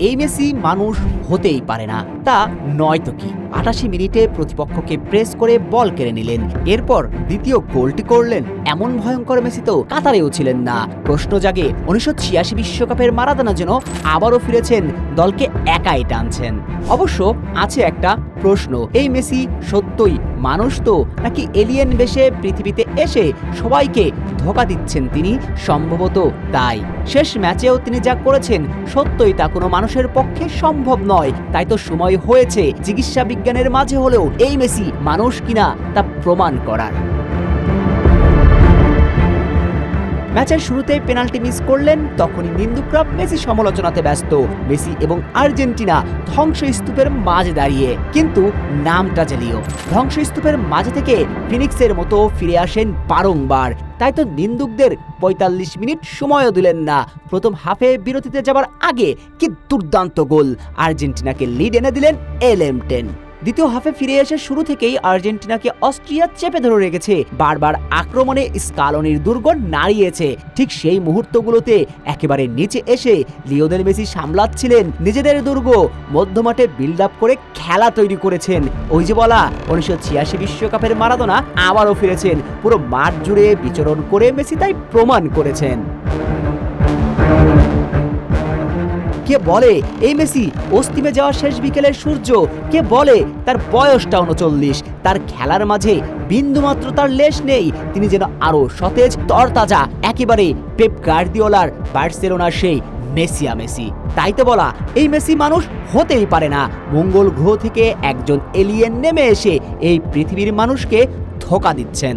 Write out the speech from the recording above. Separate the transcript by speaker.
Speaker 1: এই মেসি মানুষ হতেই পারে না। তা নয়তো কি, ৮৮ মিনিটে প্রতিপক্ষকে প্রেস করে বল কেড়ে নিলেন, এরপর দ্বিতীয় গোলটি করলেন। এমন ভয়ঙ্কর মেসি তো কাতারেও ছিলেন না। প্রশ্ন জাগে ১৯৮৬ বিশ্বকাপের মারাদোনা যেন আবারও ফিরেছেন, দলকে একাই টানছেন। অবশ্য আছে একটা প্রশ্ন, এই মেসি সত্যই মানুষ তো, নাকি এলিয়েন বেশে পৃথিবীতে এসে সবাইকে ধোঁকা দিচ্ছেন তিনি? সম্ভবত তাই। শেষ ম্যাচেও তিনি যা করেছেন সত্যই তা কোনো মানুষের পক্ষে সম্ভব নয়। তাই তো সময় হয়েছে চিকিৎসা বিজ্ঞানের মাঝে হলেও এই মেসি মানুষ কিনা তা প্রমাণ করার। ম্যাচের শুরুতেই পেনাল্টি মিস করলেন, তখনই নিন্দুকরা মেসি সমালোচনাতে ব্যস্ত। মেসি এবং আর্জেন্টিনা ধ্বংসস্তূপের মাঝে দাঁড়িয়ে, কিন্তু নামটা জেলিও। ধ্বংসস্তূপের মাঝে থেকে ফিনিক্সের মতো ফিরে আসেন বারংবার। তাই তো নিন্দুকদের ৪৫ মিনিট সময়ও দিলেন না। প্রথম হাফে বিরতিতে যাবার আগে কি দুর্দান্ত গোল, আর্জেন্টিনাকে লিড এনে দিলেন এলএম10। দ্বিতীয় হাফে ফিরে এসে শুরু থেকেই আর্জেন্টিনাকে অস্ট্রিয়া চেপে ধরে রেখেছে, বারবার আক্রমণে স্কালোনির দুর্গ নাড়িয়েছে। ঠিক সেই মুহূর্তগুলোতে একেবারে নিচে এসে লিওনেল মেসি সামলাচ্ছিলেন নিজেদের দুর্গ, মধ্যমাঠে বিল্ড আপ করে খেলা তৈরি করেছেন। ওই যে বলা ১৯৮৬ বিশ্বকাপের মারাদোনা আবারও ফিরেছেন, পুরো মাঠ জুড়ে বিচরণ করে মেসি তাই প্রমাণ করেছেন। কে বলে এই মেসি অস্তিমে যাওয়া শেষ বিকেলের সূর্য? কে বলে তার বয়সটা ৩৯? তার খেলার মাঝে বিন্দুমাত্র তার লেশ নেই। তিনি যেন আরো সতেজ, তরতাজা, একেবারে পেপ গার্দিওলার বার্সেলোনার সেই মেসিয়া মেসি। তাই তো বলা এই মেসি মানুষ হতেই পারে না। মঙ্গল গ্রহ থেকে একজন এলিয়েন নেমে এসে এই পৃথিবীর মানুষকে ধোঁকা দিচ্ছেন।